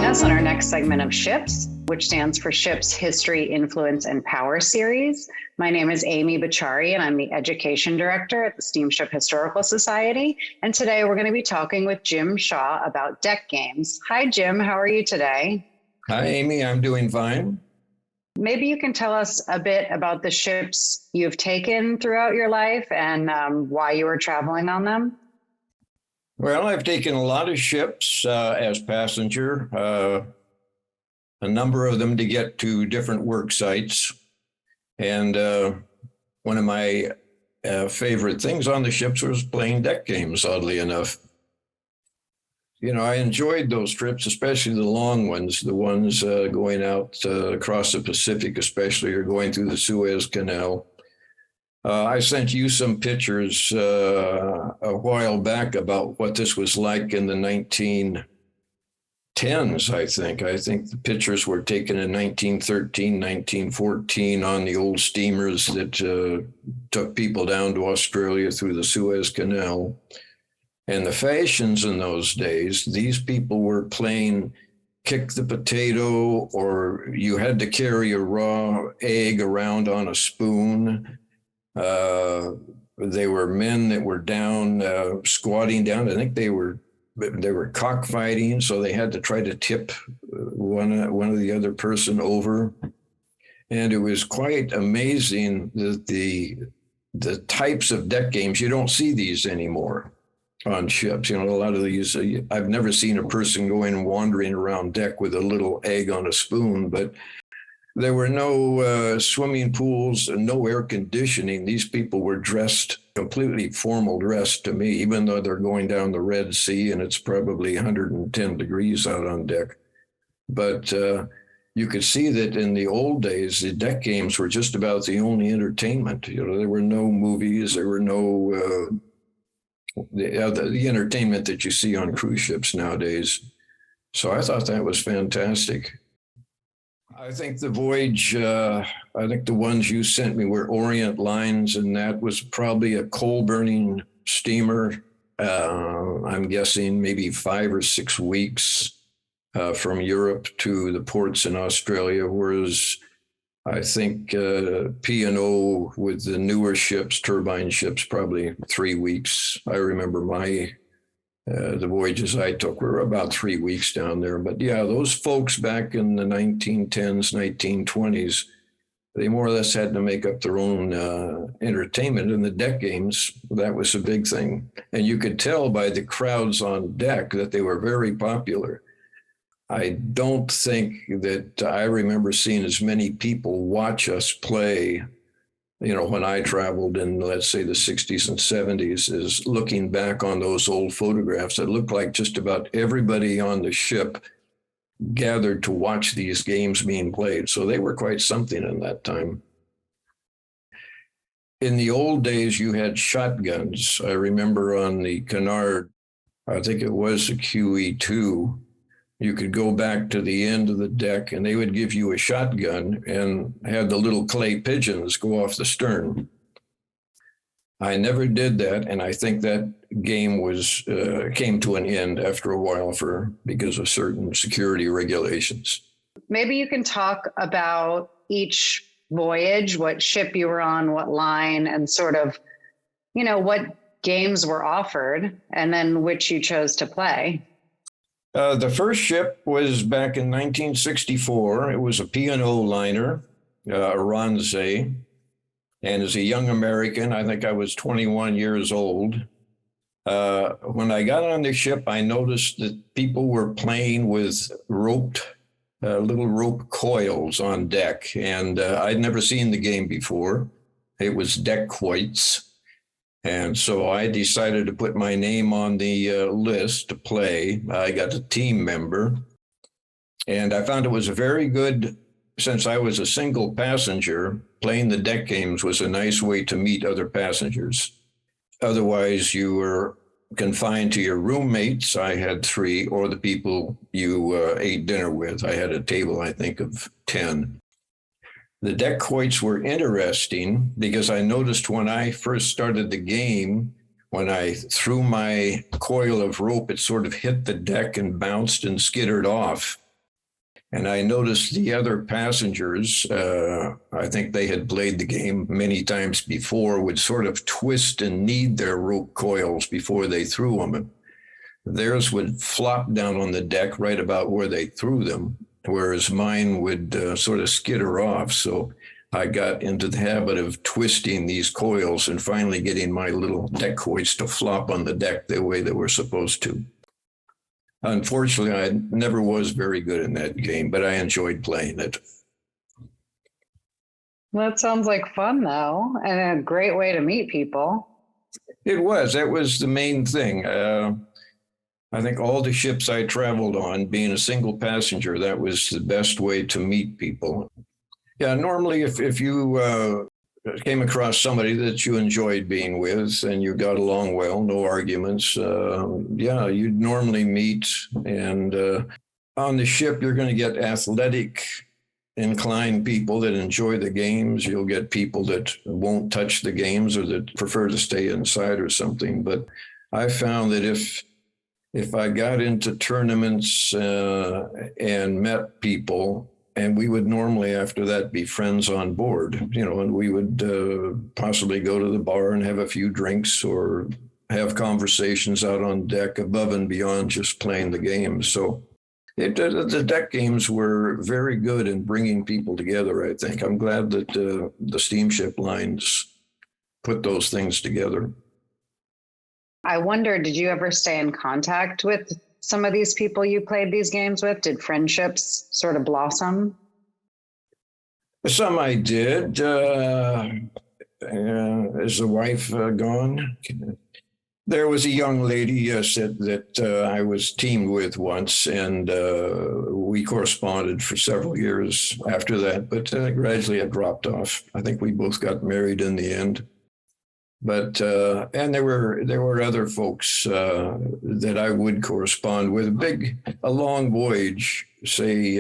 join us on our next segment of SHIPS, which stands for SHIPS History, Influence, and Power series. My name is Amy Bachari, and I'm the Education Director at the Steamship Historical Society. And today we're going to be talking with Jim Shaw about deck games. Hi, Jim. How are you today? Hi, Amy. I'm doing fine. Maybe you can tell us a bit about the ships you've taken throughout your life and why you were traveling on them. Well, I've taken a lot of ships as passenger, a number of them to get to different work sites. And one of my favorite things on the ships was playing deck games, oddly enough. You know, I enjoyed those trips, especially the long ones, the ones going out across the Pacific, especially, or going through the Suez Canal. I sent you some pictures a while back about what this was like in the 1910s, I think. I think the pictures were taken in 1913, 1914 on the old steamers that took people down to Australia through the Suez Canal. And the fashions in those days, these people were playing kick the potato, or you had to carry a raw egg around on a spoon. They were men that were down, squatting down. I think they were cockfighting, so they had to try to tip one of the other person over. And it was quite amazing that the types of deck games, you don't see these anymore on ships. You know, a lot of these, I've never seen a person going and wandering around deck with a little egg on a spoon, but there were no swimming pools and no air conditioning. These people were dressed completely formal dress to me, even though they're going down the Red Sea and it's probably 110 degrees out on deck. But you could see that in the old days, the deck games were just about the only entertainment. You know, there were no movies, there were no the entertainment that you see on cruise ships nowadays. So I thought that was fantastic. I think the voyage, I think the ones you sent me were Orient Lines, and that was probably a coal-burning steamer. I'm guessing maybe 5 or 6 weeks from Europe to the ports in Australia, whereas I think P&O with the newer ships, turbine ships, probably 3 weeks. I remember the voyages I took were about 3 weeks down there. But yeah, those folks back in the 1910s, 1920s, they more or less had to make up their own entertainment. In the deck games, that was a big thing. And you could tell by the crowds on deck that they were very popular. I don't think that I remember seeing as many people watch us play, you know, when I traveled in, let's say, the 60s and 70s, is looking back on those old photographs. It looked like just about everybody on the ship gathered to watch these games being played. So they were quite something in that time. In the old days, you had shotguns. I remember on the Cunard, I think it was a QE2, you could go back to the end of the deck and they would give you a shotgun and have the little clay pigeons go off the stern. I never did that, and I think that game came to an end after a while because of certain security regulations. Maybe you can talk about each voyage, what ship you were on, what line, and sort of, you know, what games were offered, and then which you chose to play. The first ship was back in 1964. It was a P&O liner, Aranze. And as a young American, I think I was 21 years old. When I got on the ship, I noticed that people were playing with little rope coils on deck. And I'd never seen the game before. It was deck quoits. And so I decided to put my name on the list to play. I got a team member. And I found it was a very good, since I was a single passenger, playing the deck games was a nice way to meet other passengers. Otherwise, you were confined to your roommates. I had 3, or the people you ate dinner with. I had a table, I think, of 10. The deck quoits were interesting because I noticed when I first started the game, when I threw my coil of rope, it sort of hit the deck and bounced and skittered off. And I noticed the other passengers, I think they had played the game many times before, would sort of twist and knead their rope coils before they threw them. And theirs would flop down on the deck right about where they threw them, whereas mine would sort of skitter off. So I got into the habit of twisting these coils and finally getting my little deck hoist to flop on the deck the way they were supposed to. Unfortunately, I never was very good in that game, but I enjoyed playing it. That sounds like fun, though, and a great way to meet people. It was. That was the main thing. I think all the ships I traveled on, being a single passenger, that was the best way to meet people. Yeah, normally if you came across somebody that you enjoyed being with and you got along well, no arguments, yeah, you'd normally meet. And on the ship, you're going to get athletic inclined people that enjoy the games. You'll get people that won't touch the games or that prefer to stay inside or something. But I found that if I got into tournaments and met people, and we would normally after that be friends on board, and we would possibly go to the bar and have a few drinks or have conversations out on deck above and beyond just playing the games. So the deck games were very good in bringing people together, I think. I'm glad that the steamship lines put those things together. I wonder, did you ever stay in contact with some of these people you played these games with? Did friendships sort of blossom? Some I did. Is the wife gone? There was a young lady that I was teamed with once, and we corresponded for several years after that, but gradually it dropped off. I think we both got married in the end. But and there were other folks that I would correspond with. A long voyage, say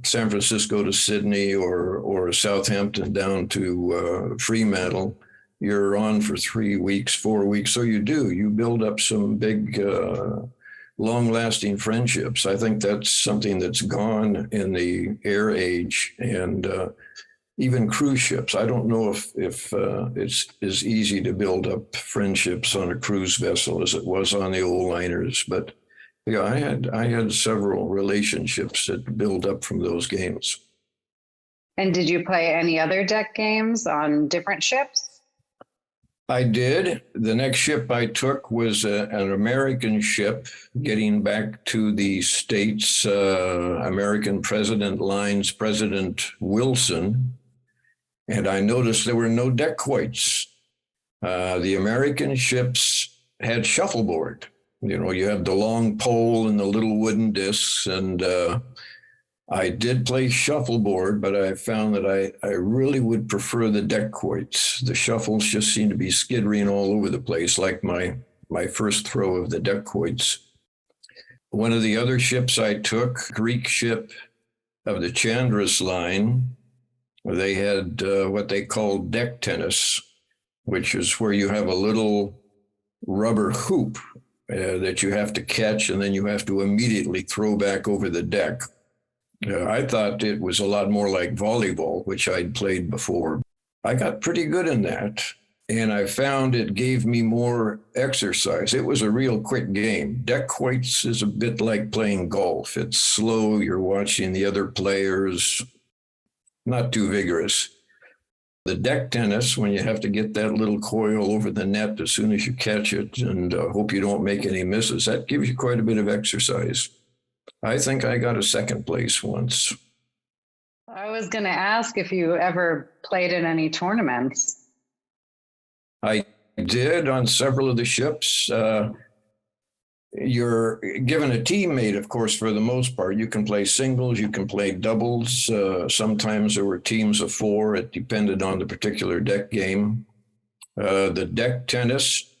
San Francisco to Sydney or Southampton down to Fremantle. You're on for 3 weeks, 4 weeks. So you build up some big, long-lasting friendships. I think that's something that's gone in the air age and even cruise ships. I don't know if it's as easy to build up friendships on a cruise vessel as it was on the old liners. But yeah, I had several relationships that build up from those games. And did you play any other deck games on different ships? I did. The next ship I took was an American ship getting back to the States, American President Lines, President Wilson. And I noticed there were no deck quoits. The American ships had shuffleboard. You have the long pole and the little wooden discs. And I did play shuffleboard, but I found that I really would prefer the deck quoits. The shuffles just seem to be skittering all over the place, like my first throw of the deck quoits. One of the other ships I took, Greek ship of the Chandris line, they had what they called deck tennis, which is where you have a little rubber hoop that you have to catch, and then you have to immediately throw back over the deck. I thought it was a lot more like volleyball, which I'd played before. I got pretty good in that, and I found it gave me more exercise. It was a real quick game. Deck quoits is a bit like playing golf. It's slow. You're watching the other players. Not too vigorous. The deck tennis, when you have to get that little coil over the net as soon as you catch it and hope you don't make any misses, that gives you quite a bit of exercise. I think I got a second place once. I was going to ask if you ever played in any tournaments. I did on several of the ships. You're given a teammate, of course, for the most part. You can play singles, you can play doubles. Sometimes there were teams of 4. It depended on the particular deck game. The deck tennis,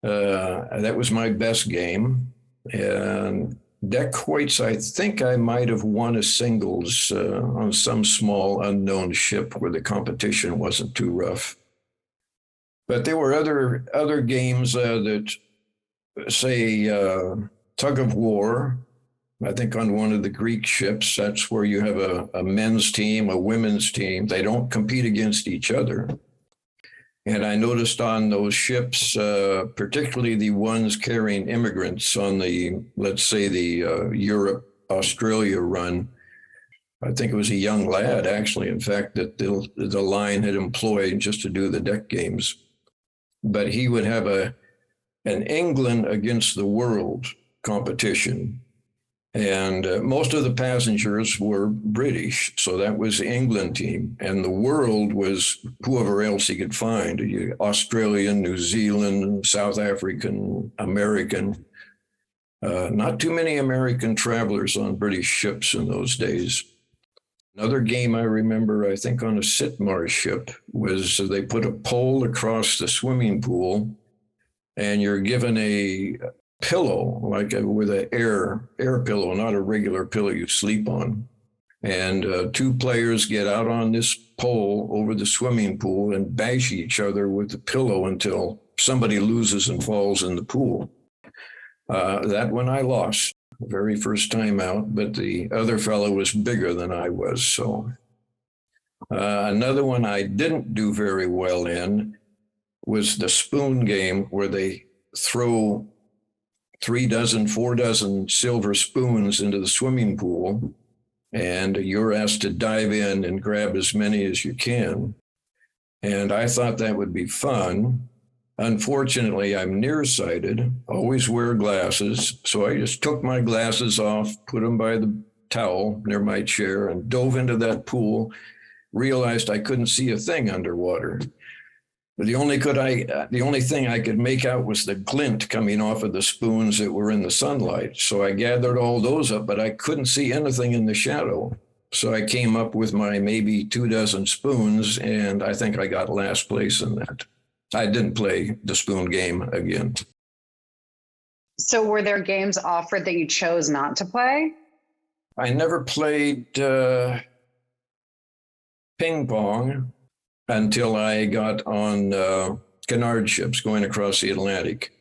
that was my best game. And deck quoits, I think I might have won a singles on some small unknown ship where the competition wasn't too rough. But there were other games that, say, tug of war, I think on one of the Greek ships. That's where you have a men's team, a women's team. They don't compete against each other. And I noticed on those ships, particularly the ones carrying immigrants on the, let's say, the Europe, Australia run, I think it was a young lad, actually, in fact, that the line had employed just to do the deck games. But he would have an England against the world competition. And most of the passengers were British. So that was the England team. And the world was whoever else he could find, Australian, New Zealand, South African, American. Not too many American travelers on British ships in those days. Another game I remember, I think on a Sitmar ship, was they put a pole across the swimming pool and you're given a pillow, like with an air pillow, not a regular pillow you sleep on. And two players get out on this pole over the swimming pool and bash each other with the pillow until somebody loses and falls in the pool. That one I lost the very first time out, but the other fellow was bigger than I was. So another one I didn't do very well in was the spoon game, where they throw 4 dozen silver spoons into the swimming pool, and you're asked to dive in and grab as many as you can. And I thought that would be fun. Unfortunately, I'm nearsighted, always wear glasses. So I just took my glasses off, put them by the towel near my chair, and dove into that pool, realized I couldn't see a thing underwater. But the only thing I could make out was the glint coming off of the spoons that were in the sunlight. So I gathered all those up, but I couldn't see anything in the shadow. So I came up with my maybe 2 dozen spoons, and I think I got last place in that. I didn't play the spoon game again. So were there games offered that you chose not to play? I never played ping pong until I got on canard ships going across the Atlantic.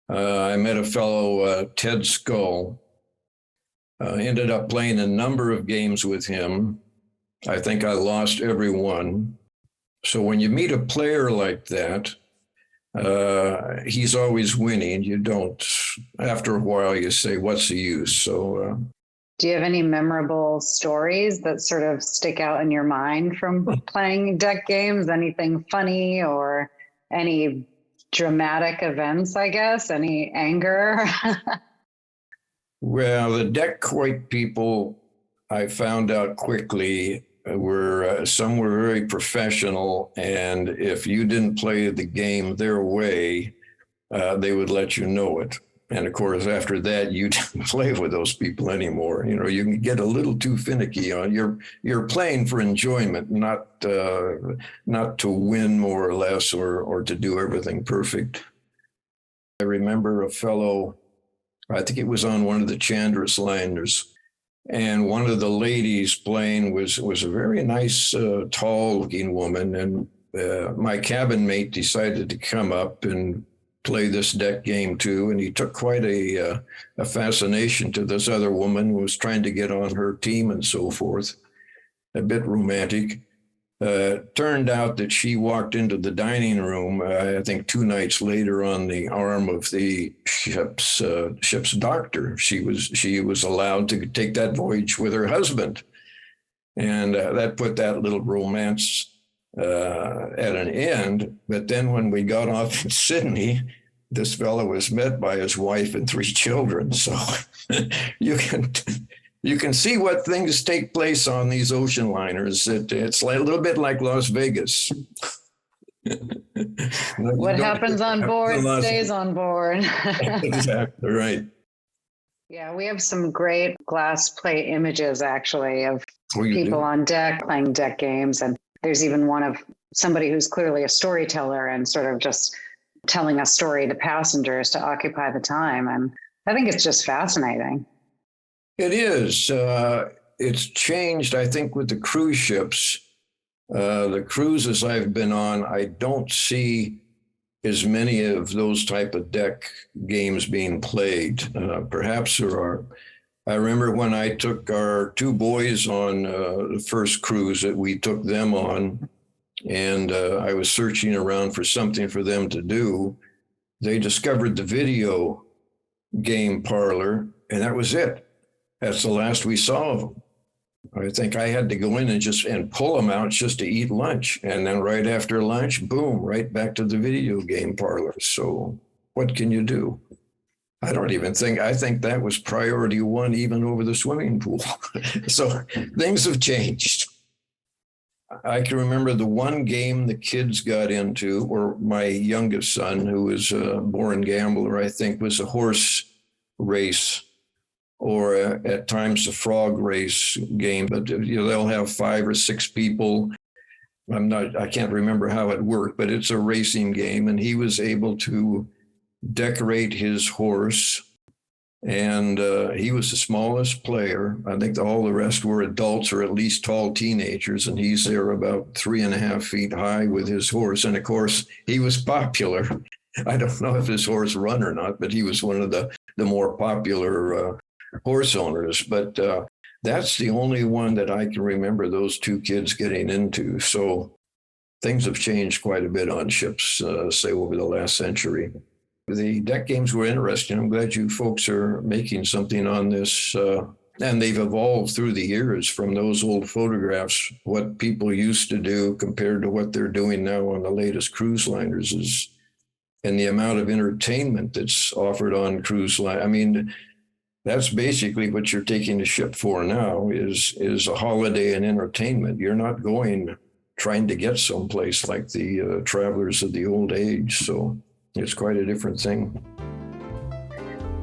I met a fellow, Ted Skull. Ended up playing a number of games with him. I think I lost every one. So when you meet a player like that, he's always winning. You don't, after a while, you say, what's the use? So, do you have any memorable stories that sort of stick out in your mind from playing deck games? Anything funny or any dramatic events, I guess? Any anger? Well, the deck quoit people, I found out quickly, were some were very professional, and if you didn't play the game their way, they would let you know it. And of course, after that, you didn't play with those people anymore. You know, you can get a little too finicky on. You're playing for enjoyment, not to win more or less, or to do everything perfect. I remember a fellow, I think it was on one of the Chandris liners, and one of the ladies playing was a very nice, tall-looking woman, and my cabin mate decided to come up and play this deck game too, and he took quite a fascination to this other woman who was trying to get on her team and so forth. A bit romantic. Turned out that she walked into the dining room, I think 2 nights later, on the arm of the ship's doctor. She was allowed to take that voyage with her husband, and that put that little romance at an end. But then when we got off in Sydney, this fellow was met by his wife and 3 children. So you can see what things take place on these ocean liners. It's like a little bit like Las Vegas. What happens on board stays on board. Exactly right. Yeah, we have some great glass plate images, actually, of people on deck playing deck games. And there's even one of somebody who's clearly a storyteller and sort of just telling a story to passengers to occupy the time. And I think it's just fascinating. It is. It's changed, I think, with the cruise ships. The cruises I've been on, I don't see as many of those type of deck games being played. Perhaps there are. I remember when I took our two boys on the first cruise that we took them on, and I was searching around for something for them to do. They discovered the video game parlor, and that was it. That's the last we saw of them. I think I had to go in and pull them out just to eat lunch. And then right after lunch, boom, right back to the video game parlor. So what can you do? I think that was priority one, even over the swimming pool. So things have changed. I can remember the one game the kids got into, or my youngest son, who was a born gambler, I think, was a horse race, or at times a frog race game. But they'll have 5 or 6 people. I can't remember how it worked, but it's a racing game, and he was able to decorate his horse, and he was the smallest player. I think all the rest were adults or at least tall teenagers, and he's there about 3.5 feet high with his horse. And of course, he was popular. I don't know if his horse run or not, but he was one of the more popular horse owners. But that's the only one that I can remember those two kids getting into. So things have changed quite a bit on ships, say over the last century. The deck games were interesting. I'm glad you folks are making something on this. And they've evolved through the years from those old photographs. What people used to do compared to what they're doing now on the latest cruise liners is, and the amount of entertainment that's offered on cruise line. I mean, that's basically what you're taking the ship for now is a holiday and entertainment. You're not going trying to get someplace like the travelers of the old age. So it's quite a different thing.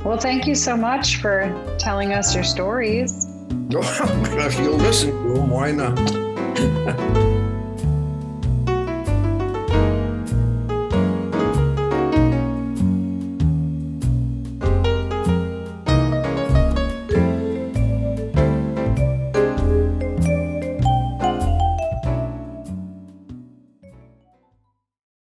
Well, thank you so much for telling us your stories. If you'll listen to them, why not?